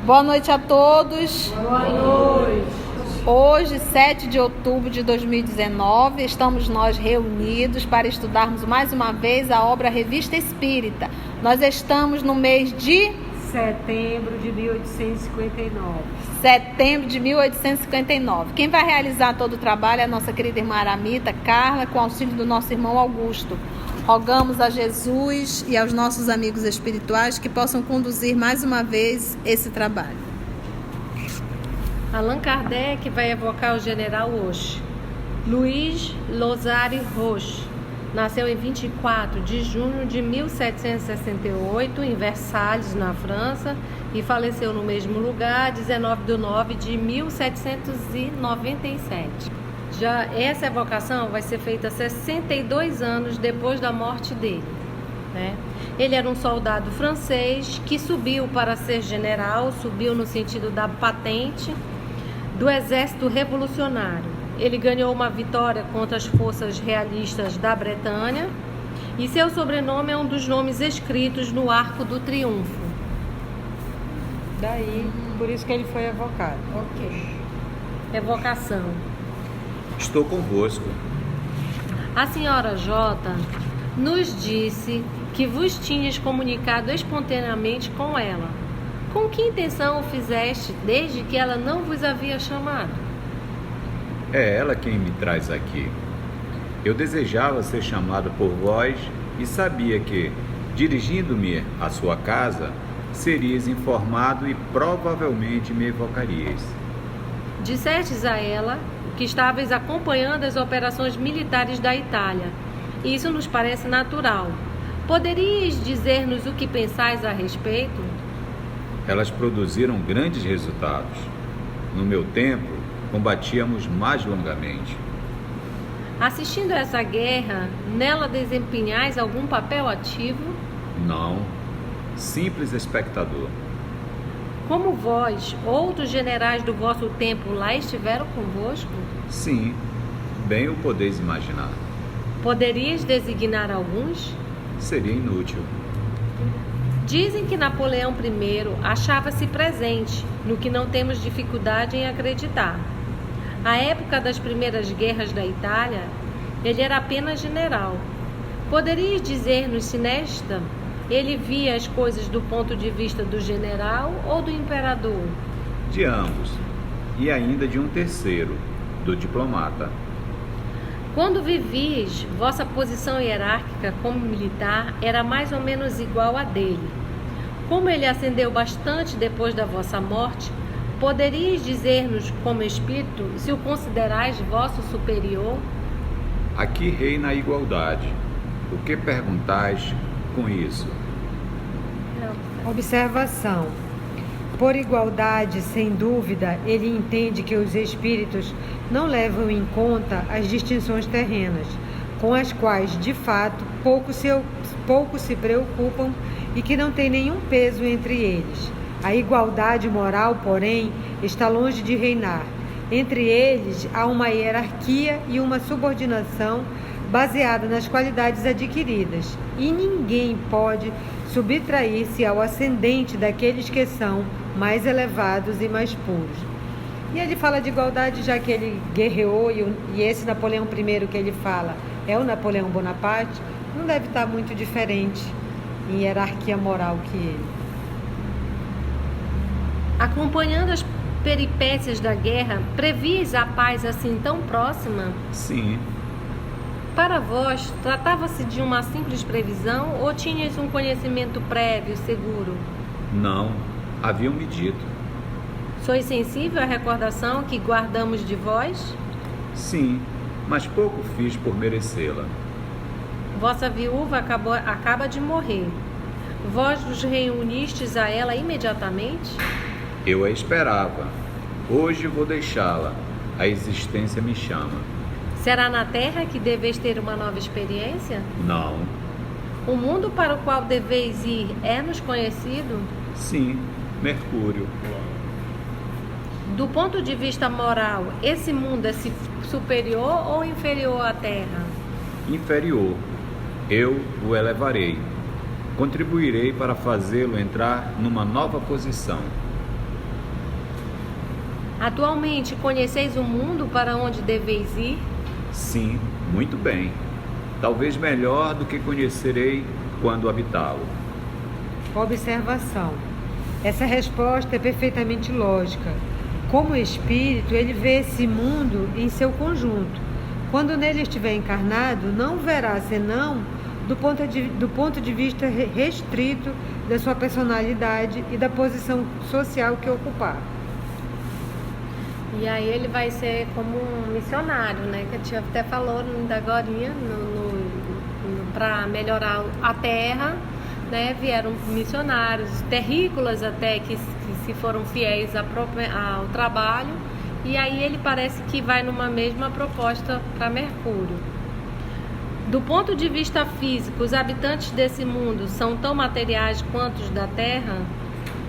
Boa noite a todos. Boa noite. Hoje, 7 de outubro de 2019, estamos nós reunidos para estudarmos mais uma vez a obra Revista Espírita. Nós estamos no mês de setembro de 1859. Setembro de 1859. Quem vai realizar todo o trabalho é a nossa querida irmã Aramita Carla, com auxílio do nosso irmão Augusto. Rogamos a Jesus e aos nossos amigos espirituais que possam conduzir mais uma vez esse trabalho. Allan Kardec vai evocar o general Roche. Luiz Losari Roche nasceu em 24 de junho de 1768 em Versalhes, na França, e faleceu no mesmo lugar, 19 de nove de 1797. Já essa evocação vai ser feita 62 anos depois da morte dele, né? Ele era um soldado francês que subiu para ser general, subiu no sentido da patente do exército revolucionário. Ele ganhou uma vitória contra as forças realistas da Bretanha e seu sobrenome é um dos nomes escritos no Arco do Triunfo. Daí, por isso que ele foi evocado. Ok. Evocação. Estou convosco. A senhora J nos disse que vos tinhas comunicado espontaneamente com ela. Com que intenção o fizeste desde que ela não vos havia chamado? É ela quem me traz aqui. Eu desejava ser chamado por vós e sabia que, dirigindo-me à sua casa, serias informado e provavelmente me evocarias. Dissestes a ela que estavais acompanhando as operações militares da Itália. Isso nos parece natural. Poderias dizer-nos o que pensais a respeito? Elas produziram grandes resultados. No meu tempo, combatíamos mais longamente. Assistindo a essa guerra, nela desempenhais algum papel ativo? Não, simples espectador. Como vós, outros generais do vosso tempo lá estiveram convosco? Sim, bem o podeis imaginar. Poderias designar alguns? Seria inútil. Dizem que Napoleão I achava-se presente, no que não temos dificuldade em acreditar. À época das primeiras guerras da Itália, ele era apenas general. Poderias dizer-nos se nesta ele via as coisas do ponto de vista do general ou do imperador? De ambos, e ainda de um terceiro, do diplomata. Quando vivias, vossa posição hierárquica como militar era mais ou menos igual à dele. Como ele ascendeu bastante depois da vossa morte, poderias dizer-nos como espírito se o considerais vosso superior? Aqui reina a igualdade. O que perguntais com isso? Observação. Por igualdade, sem dúvida, ele entende que os espíritos não levam em conta as distinções terrenas, com as quais, de fato, pouco se preocupam e que não tem nenhum peso entre eles. A igualdade moral, porém, está longe de reinar. Entre eles há uma hierarquia e uma subordinação baseada nas qualidades adquiridas, e ninguém pode subtrair-se ao ascendente daqueles que são mais elevados e mais puros. E ele fala de igualdade, já que ele guerreou, e esse Napoleão I que ele fala é o Napoleão Bonaparte, não deve estar muito diferente em hierarquia moral que ele. Acompanhando as peripécias da guerra, previas a paz assim tão próxima? Sim. Para vós, tratava-se de uma simples previsão ou tinhas um conhecimento prévio, seguro? Não, haviam-me dito. Sois sensível à recordação que guardamos de vós? Sim, mas pouco fiz por merecê-la. Vossa viúva acaba de morrer. Vós vos reunistes a ela imediatamente? Eu a esperava. Hoje vou deixá-la. A existência me chama. Será na Terra que deveis ter uma nova experiência? Não. O mundo para o qual deveis ir é-nos conhecido? Sim, Mercúrio. Do ponto de vista moral, esse mundo é superior ou inferior à Terra? Inferior. Eu o elevarei. Contribuirei para fazê-lo entrar numa nova posição. Atualmente, conheceis o mundo para onde deveis ir? Sim, muito bem. Talvez melhor do que conhecerei quando habitá-lo. Observação. Essa resposta é perfeitamente lógica. Como espírito, ele vê esse mundo em seu conjunto. Quando nele estiver encarnado, não verá senão do ponto de vista restrito da sua personalidade e da posição social que ocupar. E aí ele vai ser como um missionário, né? Que a tia até falou ainda agorinha, para melhorar a terra, né? Vieram missionários, terrícolas até, que se foram fiéis ao trabalho. E aí ele parece que vai numa mesma proposta para Mercúrio. Do ponto de vista físico, os habitantes desse mundo são tão materiais quanto os da Terra?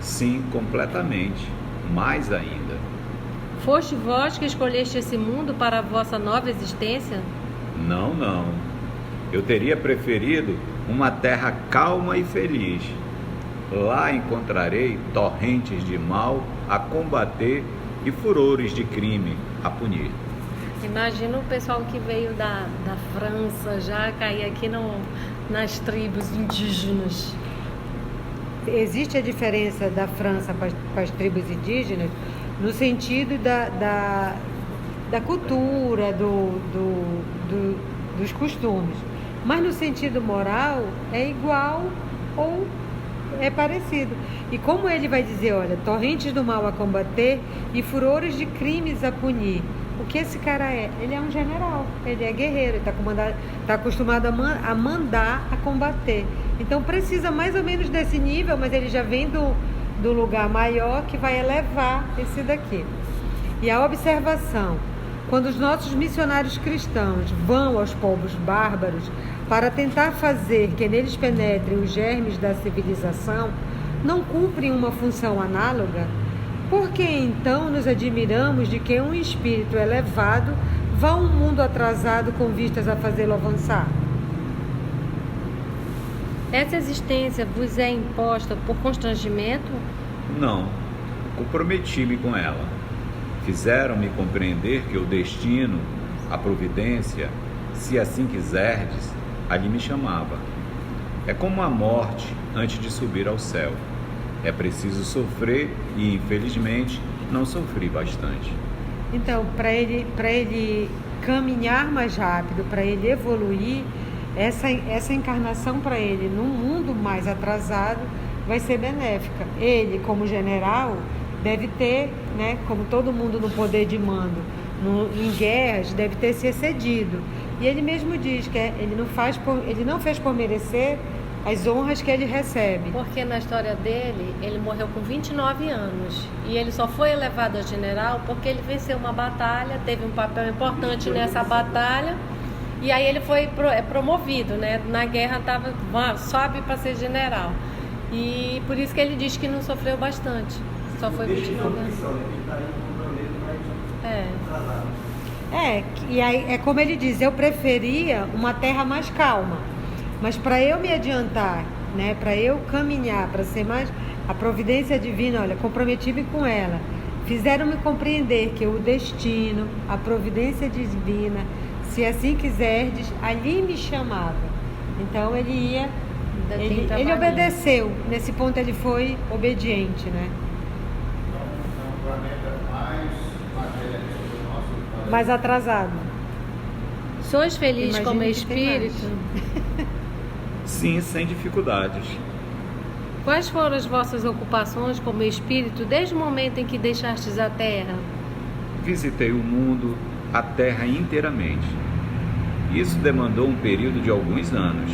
Sim, completamente. Mais ainda. Foste vós que escolheste esse mundo para a vossa nova existência? Não, não. Eu teria preferido uma terra calma e feliz. Lá encontrarei torrentes de mal a combater e furores de crime a punir. Imagina o pessoal que veio da França já cair aqui nas tribos indígenas. Existe a diferença da França para as tribos indígenas no sentido da cultura, dos costumes. Mas no sentido moral é igual ou é parecido. E como ele vai dizer, olha, torrentes do mal a combater e furores de crimes a punir. O que esse cara é? Ele é um general, ele é guerreiro, ele está acostumado a mandar, a combater. Então precisa mais ou menos desse nível, mas ele já vem do lugar maior que vai elevar esse daqui. E a observação, quando os nossos missionários cristãos vão aos povos bárbaros para tentar fazer que neles penetrem os germes da civilização, não cumprem uma função análoga? Por que então nos admiramos de que um espírito elevado vá a um mundo atrasado com vistas a fazê-lo avançar? Essa existência vos é imposta por constrangimento? Não, comprometi-me com ela. Fizeram-me compreender que o destino, a providência, se assim quiserdes, ali me chamava. É como a morte antes de subir ao céu. É preciso sofrer e, infelizmente, não sofri bastante. Então, para ele caminhar mais rápido, para ele evoluir, essa encarnação para ele num mundo mais atrasado vai ser benéfica. Ele, como general, deve ter, né, como todo mundo no poder de mando, em guerras, deve ter se excedido. E ele mesmo diz que ele não fez por merecer as honras que ele recebe. Porque na história dele, ele morreu com 29 anos. E ele só foi elevado a general porque ele venceu uma batalha, teve um papel importante nessa batalha. E aí ele foi promovido, né? Na guerra sobe para ser general. E por isso que ele diz que não sofreu bastante. Só foi 29 anos. E aí é como ele diz, eu preferia uma terra mais calma. Mas para eu me adiantar, né, para eu caminhar, para ser mais a providência divina, olha, comprometi-me com ela. Fizeram-me compreender que o destino, a providência divina, se assim quiserdes, ali me chamava. Então ele obedeceu. Nesse ponto ele foi obediente, né? Mais atrasado. Sois feliz Imagino como que espírito? Sim, sem dificuldades. Quais foram as vossas ocupações como espírito desde o momento em que deixastes a terra? Visitei o mundo, a terra inteiramente. Isso demandou um período de alguns anos.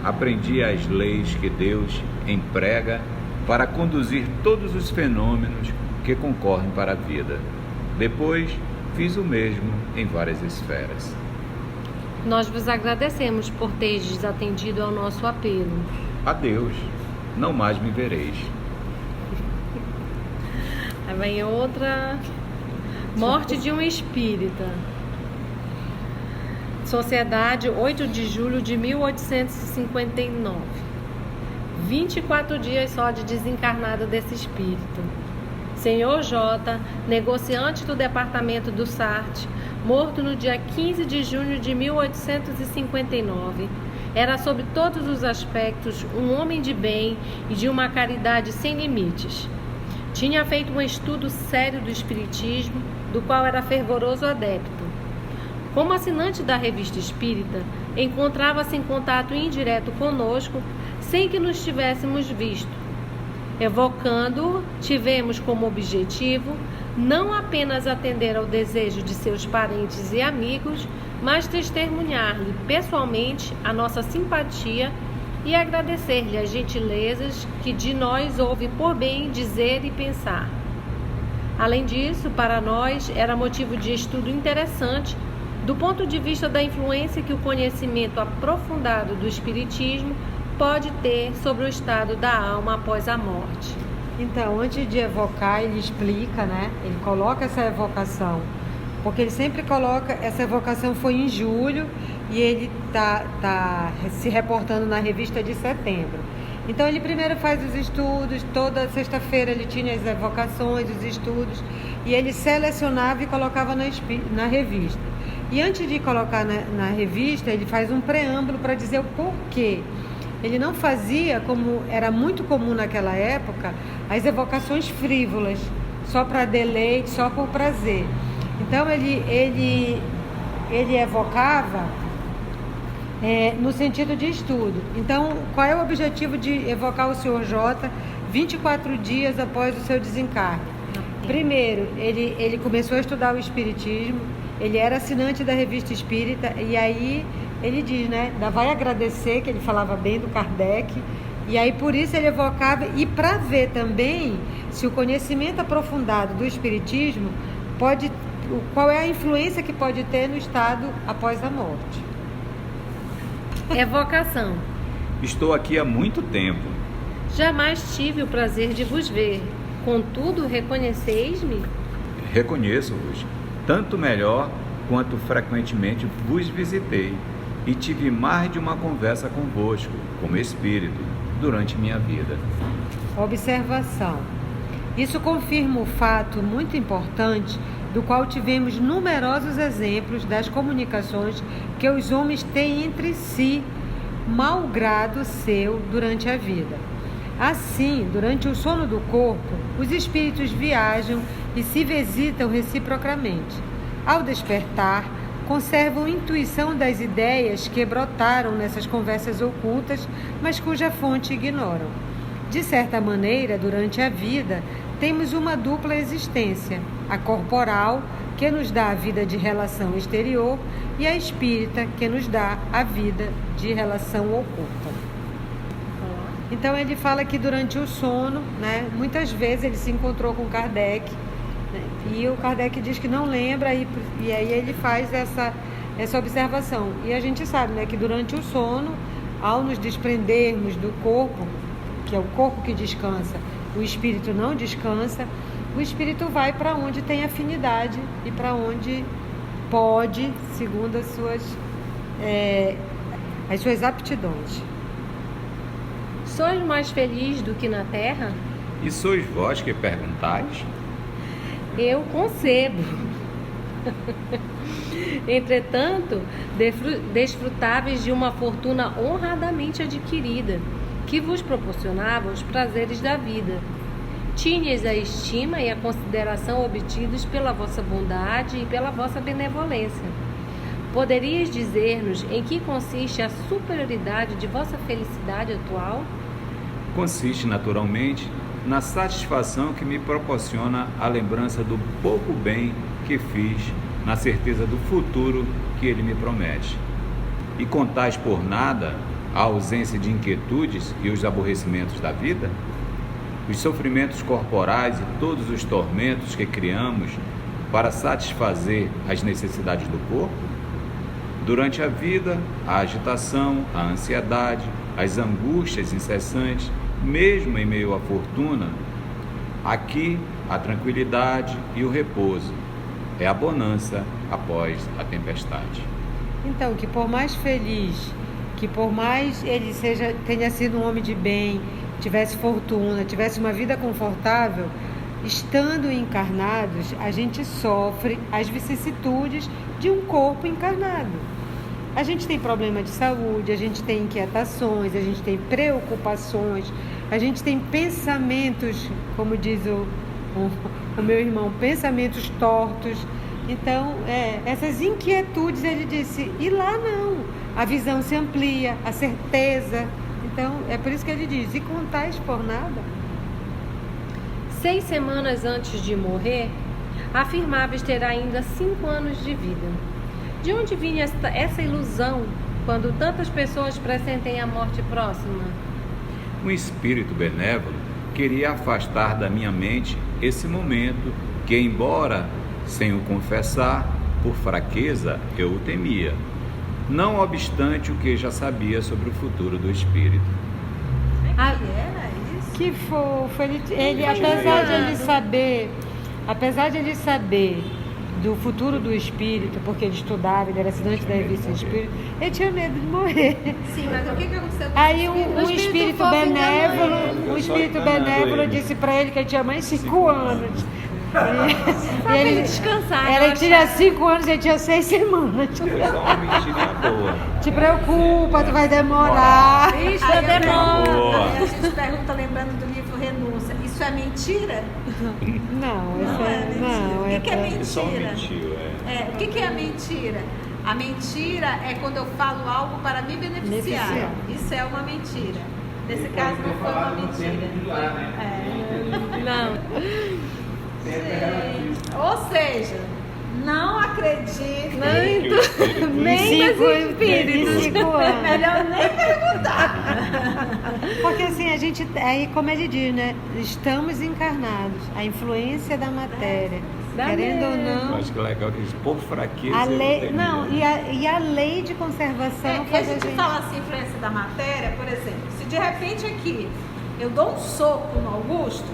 Aprendi as leis que Deus emprega para conduzir todos os fenômenos que concorrem para a vida. Depois, fiz o mesmo em várias esferas. Nós vos agradecemos por teres atendido ao nosso apelo. Adeus, não mais me vereis. Aí vem outra. Morte de um espírita. Sociedade, 8 de julho de 1859. 24 dias só de desencarnado desse espírito. Senhor J., negociante do departamento do Sartre, morto no dia 15 de junho de 1859, era sob todos os aspectos um homem de bem e de uma caridade sem limites. Tinha feito um estudo sério do espiritismo, do qual era fervoroso adepto. Como assinante da Revista Espírita, encontrava-se em contato indireto conosco, sem que nos tivéssemos visto. Evocando-o, tivemos como objetivo não apenas atender ao desejo de seus parentes e amigos, mas testemunhar-lhe pessoalmente a nossa simpatia e agradecer-lhe as gentilezas que de nós houve por bem dizer e pensar. Além disso, para nós era motivo de estudo interessante do ponto de vista da influência que o conhecimento aprofundado do Espiritismo pode ter sobre o estado da alma após a morte. Então, antes de evocar, ele explica, né? Ele coloca essa evocação, porque ele sempre coloca, essa evocação foi em julho e ele tá se reportando na revista de setembro. Então, ele primeiro faz os estudos, toda sexta-feira ele tinha as evocações, os estudos, e ele selecionava e colocava na revista. E antes de colocar na revista, ele faz um preâmbulo para dizer o porquê. Ele não fazia, como era muito comum naquela época, as evocações frívolas, só para deleite, só por prazer. Então, ele evocava no sentido de estudo. Então, qual é o objetivo de evocar o Sr. J 24 dias após o seu desencarne? Primeiro, ele começou a estudar o Espiritismo, ele era assinante da Revista Espírita, e aí ele diz, né, vai agradecer, que ele falava bem do Kardec, e aí por isso ele evocava, e para ver também se o conhecimento aprofundado do Espiritismo qual é a influência que pode ter no estado após a morte. Evocação. Estou aqui há muito tempo. Jamais tive o prazer de vos ver. Contudo, reconheceis-me? Reconheço-vos, tanto melhor quanto frequentemente vos visitei e tive mais de uma conversa convosco, como espírito, durante minha vida. Observação. Isso confirma o fato muito importante do qual tivemos numerosos exemplos das comunicações que os homens têm entre si, mau grado seu, durante a vida. Assim, durante o sono do corpo, os espíritos viajam e se visitam reciprocamente. Ao despertar, conservam intuição das ideias que brotaram nessas conversas ocultas, mas cuja fonte ignoram. De certa maneira, durante a vida, temos uma dupla existência, a corporal, que nos dá a vida de relação exterior, e a espírita, que nos dá a vida de relação oculta. Então ele fala que durante o sono, né, muitas vezes ele se encontrou com Kardec, né, e o Kardec diz que não lembra, e aí ele faz essa observação. E a gente sabe, né, que durante o sono, ao nos desprendermos do corpo, que é o corpo que descansa, o espírito não descansa, o espírito vai para onde tem afinidade e para onde pode, segundo as suas aptidões. Sois mais feliz do que na terra? E sois vós que perguntais? Eu concebo. Entretanto, desfrutáveis de uma fortuna honradamente adquirida, que vos proporcionava os prazeres da vida. Tinhas a estima e a consideração obtidos pela vossa bondade e pela vossa benevolência. Poderias dizer-nos em que consiste a superioridade de vossa felicidade atual? Consiste, naturalmente, na satisfação que me proporciona a lembrança do pouco bem que fiz, na certeza do futuro que ele me promete. E contais por nada a ausência de inquietudes e os aborrecimentos da vida? Os sofrimentos corporais e todos os tormentos que criamos para satisfazer as necessidades do corpo? Durante a vida, a agitação, a ansiedade, as angústias incessantes, mesmo em meio à fortuna, aqui a tranquilidade e o repouso. É a bonança após a tempestade. Então, que por mais feliz, que por mais ele tenha sido um homem de bem, tivesse fortuna, tivesse uma vida confortável, estando encarnados, a gente sofre as vicissitudes de um corpo encarnado. A gente tem problema de saúde, a gente tem inquietações, a gente tem preocupações, a gente tem pensamentos, como diz o meu irmão, pensamentos tortos. Então, essas inquietudes, ele disse, e lá não, a visão se amplia, a certeza. Então, é por isso que ele diz, e contais por nada. 6 semanas antes de morrer, afirmava ter ainda 5 anos de vida. De onde vinha essa ilusão quando tantas pessoas pressentem a morte próxima? Um espírito benévolo queria afastar da minha mente esse momento que, embora sem o confessar, por fraqueza, eu o temia, não obstante o que já sabia sobre o futuro do espírito. Era isso? Que fofo, ele apesar de ele saber do futuro do espírito, porque ele estudava, ele era assinante da revista Espírito, ele tinha medo de morrer. Sim, mas o que aconteceu com Aí o um espírito benévolo disse para ele que ele tinha mais 5 anos. Para ele descansar. Ele tinha 5 anos e ele tinha 6 semanas. É só uma mentirinha boa. Te preocupa, tu vai demorar. Isso Aí demora. a gente pergunta, lembrando do livro Renúncia, isso é mentira? Não, O que é mentira? Só mentiu, O que é a mentira? A mentira é quando eu falo algo para me beneficiar. Isso é uma mentira. Nesse caso não foi uma mentira. Não. Ou seja, não acredito. Nem nos espíritos. 5 anos. Melhor nem perguntar. Porque assim, a gente, aí como ele diz, né? Estamos encarnados. A influência da matéria. Querendo ou Eu não. acho que é legal que eles, por fraqueza, A eu lei, temia. não, e a lei de conservação E a faz gente fala assim, influência da matéria, por exemplo, se de repente aqui eu dou um soco no Augusto,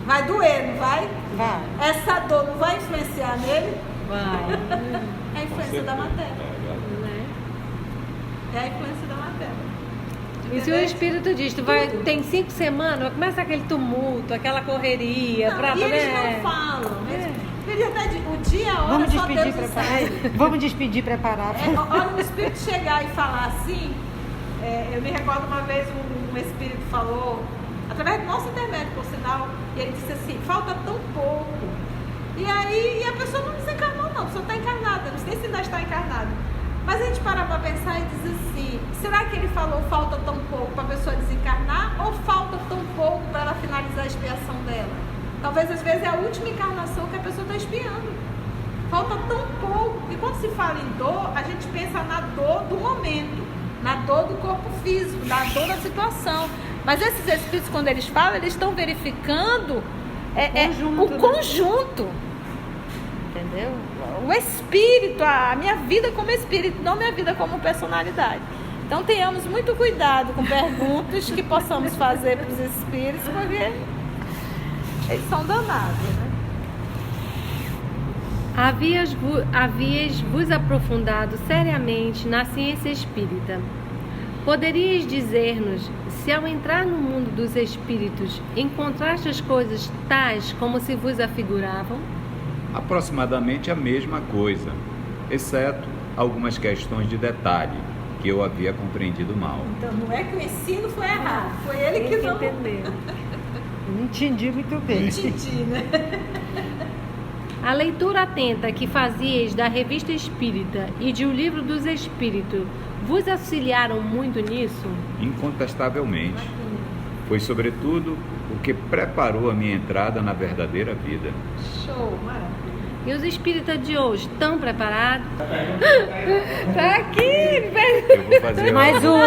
vai doer, não vai? Vai. Essa dor não vai influenciar nele? Vai. É a influência da matéria. É a influência da matéria. E se o espírito diz, tem 5 semanas, começa aquele tumulto, aquela correria. Não, e eles não falam. Na verdade, o dia, a hora, Vamos só despedir, Deus preparar. sabe. Vamos despedir, preparar. Olha, o espírito chegar e falar assim, eu me recordo uma vez um espírito falou, através do nosso intermédio, por sinal, e ele disse assim, falta tão pouco. E aí a pessoa não desencarnou não, a pessoa está encarnada, não sei se ainda está encarnada. Mas a gente para para pensar e diz assim, será que ele falou falta tão pouco para a pessoa desencarnar ou falta tão pouco para ela finalizar a expiação dela? Talvez às vezes é a última encarnação que a pessoa está expiando. Falta tão pouco. E quando se fala em dor, a gente pensa na dor do momento, na dor do corpo físico, na dor da situação. Mas esses espíritos, quando eles falam, eles estão verificando o conjunto. Entendeu? O espírito, a minha vida como espírito, não minha vida como personalidade. Então tenhamos muito cuidado com perguntas que possamos fazer para os espíritos, porque eles são danados, né? Havias vos aprofundado seriamente na ciência espírita. Poderias dizer-nos se ao entrar no mundo dos espíritos encontraste as coisas tais como se vos afiguravam? Aproximadamente a mesma coisa, exceto algumas questões de detalhe que eu havia compreendido mal. Então não é que o ensino foi errado, foi ele que não entendeu. Não entendi muito bem. entendi, né? A leitura atenta que fazieis da Revista Espírita e de O Livro dos Espíritos vos auxiliaram muito nisso? Incontestavelmente. Foi sobretudo o que preparou a minha entrada na verdadeira vida. Show, maravilha. E os espíritas de hoje estão preparados? Tá aqui, Eu vou fazer Mas o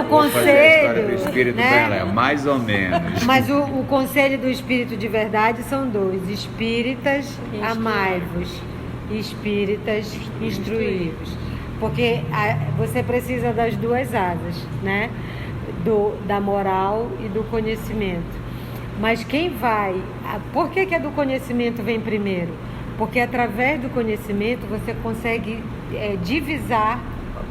vou fazer a história do conselho, espírito né? dela, mais ou menos. Mas o conselho do espírito de verdade são 2: espíritas, amai-vos, espíritas, instruí-vos. Porque você precisa das 2 asas, né? Da moral e do conhecimento. Mas quem vai... Por que a do conhecimento vem primeiro? Porque através do conhecimento você consegue divisar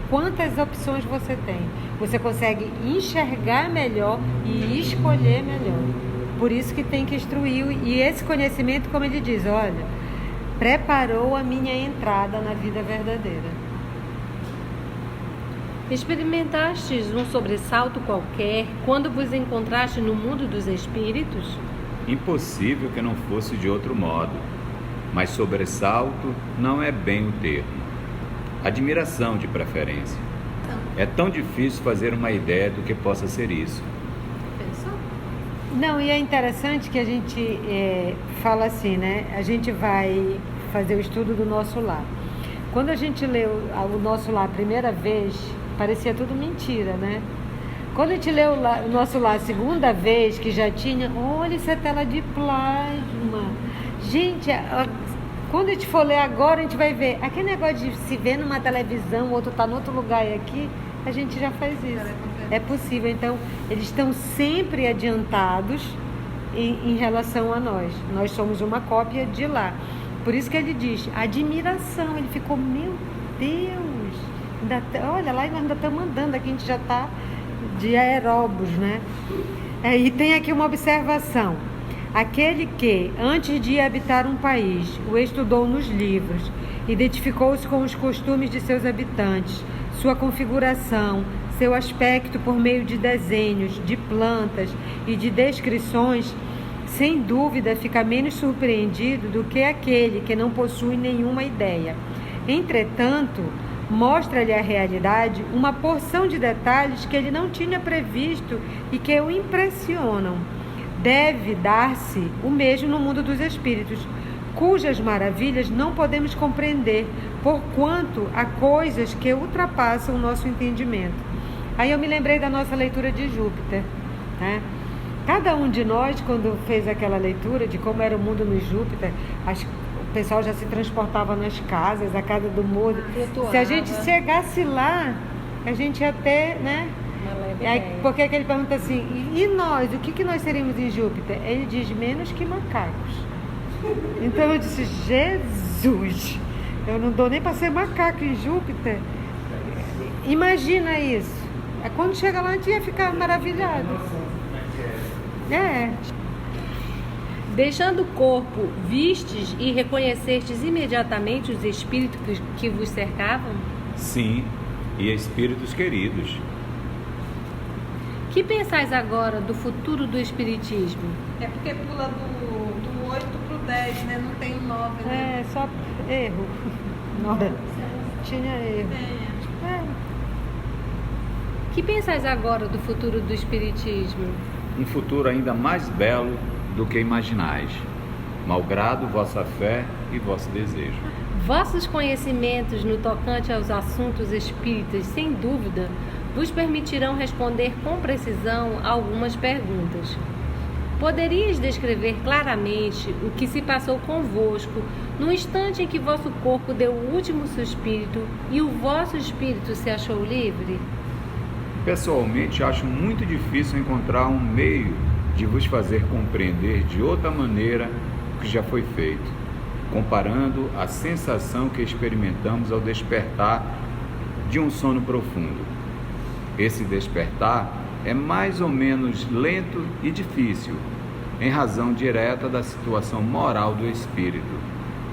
quantas opções você tem. Você consegue enxergar melhor e escolher melhor. Por isso que tem que instruir. E esse conhecimento, como ele diz, olha, preparou a minha entrada na vida verdadeira. Experimentastes um sobressalto qualquer quando vos encontraste no mundo dos espíritos? Impossível que não fosse de outro modo, mas sobressalto não é bem o termo. Admiração de preferência. É tão difícil fazer uma ideia do que possa ser isso. Não, e é interessante que a gente fala assim, né? A gente vai fazer o estudo do Nosso Lar. Quando a gente leu o Nosso Lar a primeira vez, parecia tudo mentira, né? Quando a gente leu o Nosso Lar a segunda vez, que já tinha, olha, isso é tela de plasma. Gente, quando a gente for ler agora, a gente vai ver. Aquele negócio de se ver numa televisão, o outro tá em outro lugar e aqui, a gente já faz isso. É possível. Então, eles estão sempre adiantados em relação a nós. Nós somos uma cópia de lá. Por isso que ele diz, admiração. Ele ficou, meu Deus, olha lá, e nós ainda estamos andando aqui, a gente já está de aeróbos, né? E tem aqui uma observação. Aquele que, antes de habitar um país, o estudou nos livros, identificou-se com os costumes de seus habitantes, sua configuração, seu aspecto por meio de desenhos, de plantas e de descrições, sem dúvida fica menos surpreendido do que aquele que não possui nenhuma ideia. Entretanto, mostra-lhe a realidade uma porção de detalhes que ele não tinha previsto e que o impressionam. Deve dar-se o mesmo no mundo dos espíritos, cujas maravilhas não podemos compreender, porquanto há coisas que ultrapassam o nosso entendimento. Aí eu me lembrei da nossa leitura de Júpiter, né? Cada um de nós, quando fez aquela leitura de como era o mundo no Júpiter, o pessoal já se transportava nas casas, a casa do mundo. Se a gente chegasse lá, a gente ia ter, né? Aí, porque ele pergunta assim, e nós, o que nós seríamos em Júpiter? Ele diz, menos que macacos. Então eu disse, Jesus, eu não dou nem para ser macaco em Júpiter. Imagina isso. Quando chega lá, a gente ia ficar maravilhado. Deixando o corpo, vistes e reconhecestes imediatamente os espíritos que vos cercavam? Sim, e espíritos queridos. Que pensais agora do futuro do espiritismo? É porque pula do 8 pro 10, né? Não tem o 9, né? Só erro. Não, tinha erro. Que pensais agora do futuro do espiritismo? Um futuro ainda mais belo do que imaginais, malgrado vossa fé e vosso desejo. Vossos conhecimentos no tocante aos assuntos espíritas, sem dúvida, vos permitirão responder com precisão a algumas perguntas. Poderias descrever claramente o que se passou convosco no instante em que vosso corpo deu o último suspiro e o vosso espírito se achou livre? Pessoalmente, acho muito difícil encontrar um meio de vos fazer compreender de outra maneira o que já foi feito, comparando a sensação que experimentamos ao despertar de um sono profundo. Esse despertar é mais ou menos lento e difícil, em razão direta da situação moral do espírito,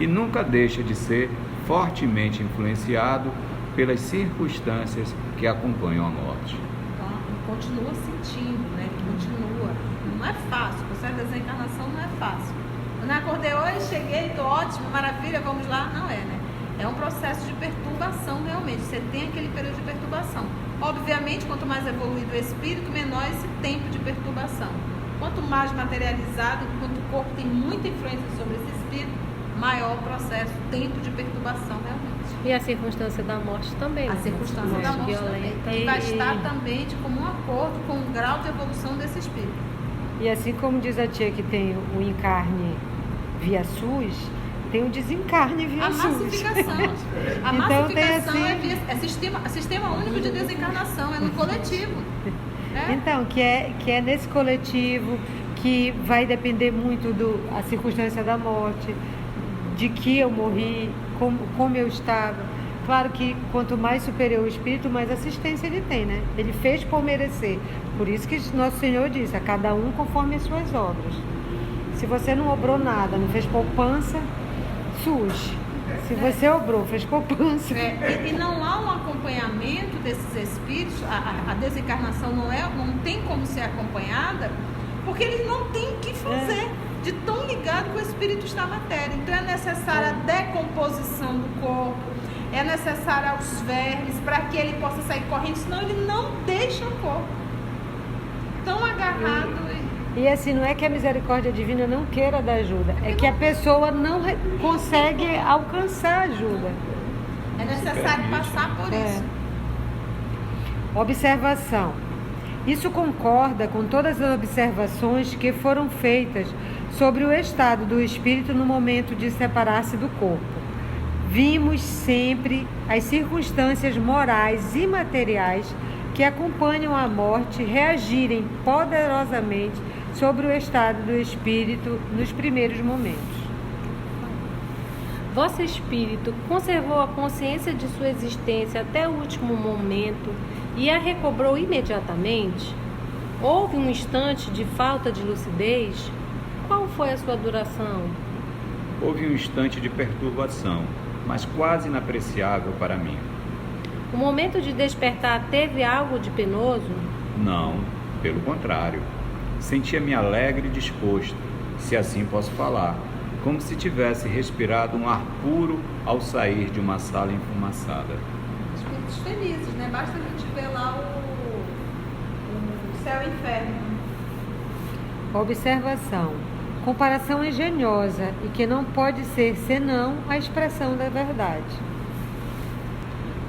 e nunca deixa de ser fortemente influenciado pelas circunstâncias que acompanham a morte. Então, continua sentindo, né? Continua. Não é fácil, o processo da desencarnação não é fácil. Eu não acordei hoje, cheguei, estou ótimo, maravilha, vamos lá. Não é, né? É um processo de perturbação realmente. Você tem aquele período de perturbação. Obviamente, quanto mais evoluído o espírito, menor esse tempo de perturbação. Quanto mais materializado, quanto o corpo tem muita influência sobre esse espírito, maior o processo, tempo de perturbação realmente. E a circunstância da morte também. A circunstância da morte também. Que vai estar também de comum acordo com o grau de evolução desse espírito. E assim como diz a tia que tem o encarne via SUS, tem o desencarne via SUS. Massificação. A então, massificação assim... é sistema único de desencarnação, é no coletivo. Então, que é nesse coletivo que vai depender muito da circunstância da morte, de que eu morri, como eu estava. Claro que quanto mais superior o espírito, mais assistência ele tem, né? Ele fez por merecer. Por isso que nosso Senhor disse, a cada um conforme as suas obras. Se você não obrou nada, não fez poupança, surge. Se você obrou, fez poupança. E não há um acompanhamento desses espíritos, a desencarnação não tem como ser acompanhada, porque eles não têm o que fazer, de tão ligado que o espírito está à matéria. Então é necessária a decomposição do corpo, é necessária os vermes para que ele possa sair correndo, senão ele não deixa o corpo. Tão agarrado. E assim, não é que a misericórdia divina não queira dar ajuda, é que a pessoa não consegue alcançar ajuda. É necessário passar por isso. Observação. Isso concorda com todas as observações que foram feitas sobre o estado do espírito no momento de separar-se do corpo. Vimos sempre as circunstâncias morais e materiais que acompanham a morte reagirem poderosamente sobre o estado do espírito nos primeiros momentos. Vosso espírito conservou a consciência de sua existência até o último momento e a recobrou imediatamente? Houve um instante de falta de lucidez? Qual foi a sua duração? Houve um instante de perturbação, mas quase inapreciável para mim. O momento de despertar teve algo de penoso? Não, pelo contrário. Sentia-me alegre e disposto, se assim posso falar, como se tivesse respirado um ar puro ao sair de uma sala enfumaçada. Espíritos felizes, né? Basta a gente ver lá o céu e o inferno. Observação. Comparação engenhosa e que não pode ser senão a expressão da verdade.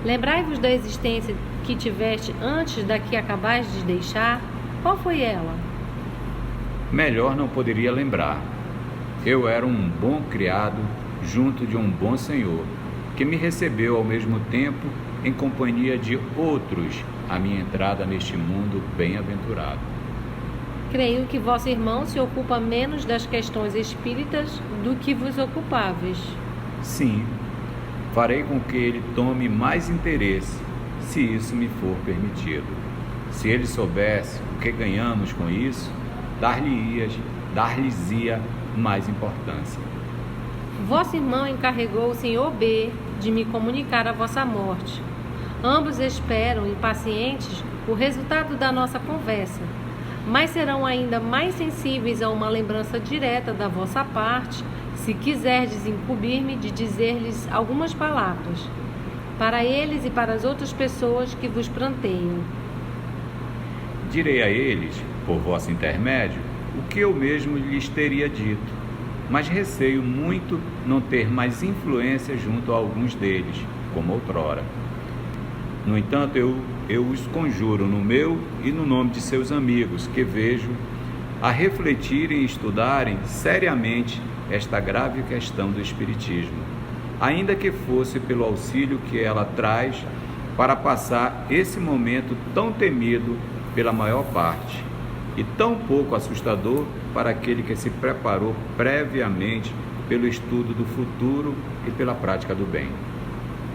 Lembrai-vos da existência que tiveste antes da que acabais de deixar? Qual foi ela? Melhor não poderia lembrar. Eu era um bom criado junto de um bom senhor, que me recebeu ao mesmo tempo em companhia de outros a minha entrada neste mundo bem-aventurado. Creio que vosso irmão se ocupa menos das questões espíritas do que vos ocupáveis. Sim, farei com que ele tome mais interesse, se isso me for permitido. Se ele soubesse o que ganhamos com isso, dar-lhes-ia mais importância. Vosso irmão encarregou o senhor B de me comunicar a vossa morte. Ambos esperam, impacientes, o resultado da nossa conversa, mas serão ainda mais sensíveis a uma lembrança direta da vossa parte, se quiserdes incumbir-me de dizer-lhes algumas palavras, para eles e para as outras pessoas que vos pranteiam. Direi a eles, por vosso intermédio, o que eu mesmo lhes teria dito, mas receio muito não ter mais influência junto a alguns deles, como outrora. No entanto, eu os conjuro no meu e no nome de seus amigos, que vejo, a refletirem e estudarem seriamente esta grave questão do Espiritismo, ainda que fosse pelo auxílio que ela traz para passar esse momento tão temido pela maior parte e tão pouco assustador para aquele que se preparou previamente pelo estudo do futuro e pela prática do bem.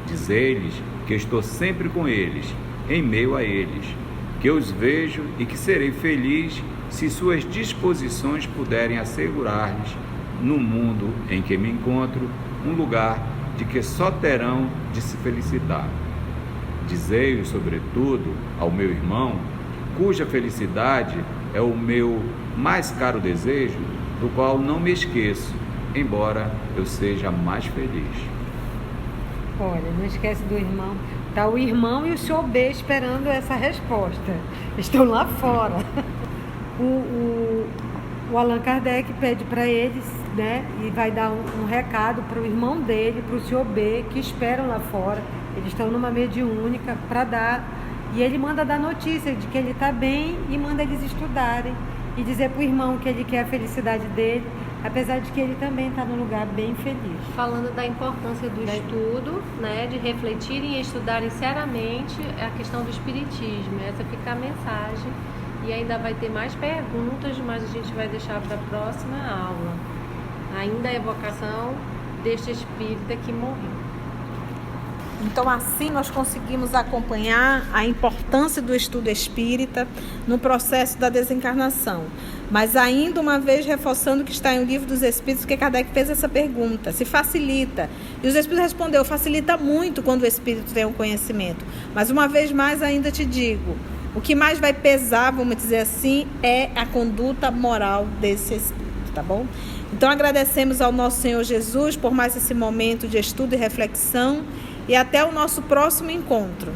Dizei-lhes que estou sempre com eles, em meio a eles, que os vejo e que serei feliz se suas disposições puderem assegurar-lhes, no mundo em que me encontro, um lugar de que só terão de se felicitar. Dizei-o, sobretudo, ao meu irmão, cuja felicidade é o meu mais caro desejo, do qual não me esqueço, embora eu seja mais feliz. Olha, não esquece do irmão. Está o irmão e o senhor B esperando essa resposta. Estão lá fora. O Allan Kardec pede para eles, né? E vai dar um recado para o irmão dele, para o senhor B, que esperam lá fora. Eles estão numa mediúnica para dar. E ele manda dar notícia de que ele está bem e manda eles estudarem. E dizer para o irmão que ele quer a felicidade dele, apesar de que ele também está num lugar bem feliz. Falando da importância do estudo, né, de refletirem e estudarem seriamente a questão do espiritismo. Essa fica a mensagem. E ainda vai ter mais perguntas, mas a gente vai deixar para a próxima aula. Ainda a evocação deste espírita que morreu. Então, assim nós conseguimos acompanhar a importância do estudo espírita no processo da desencarnação. Mas ainda uma vez reforçando o que está em O Livro dos Espíritos, que Kardec fez essa pergunta, se facilita. E os Espíritos respondeu, facilita muito quando o Espírito tem o conhecimento. Mas uma vez mais ainda te digo, o que mais vai pesar, vamos dizer assim, é a conduta moral desse Espírito, tá bom? Então agradecemos ao nosso Senhor Jesus por mais esse momento de estudo e reflexão e até o nosso próximo encontro.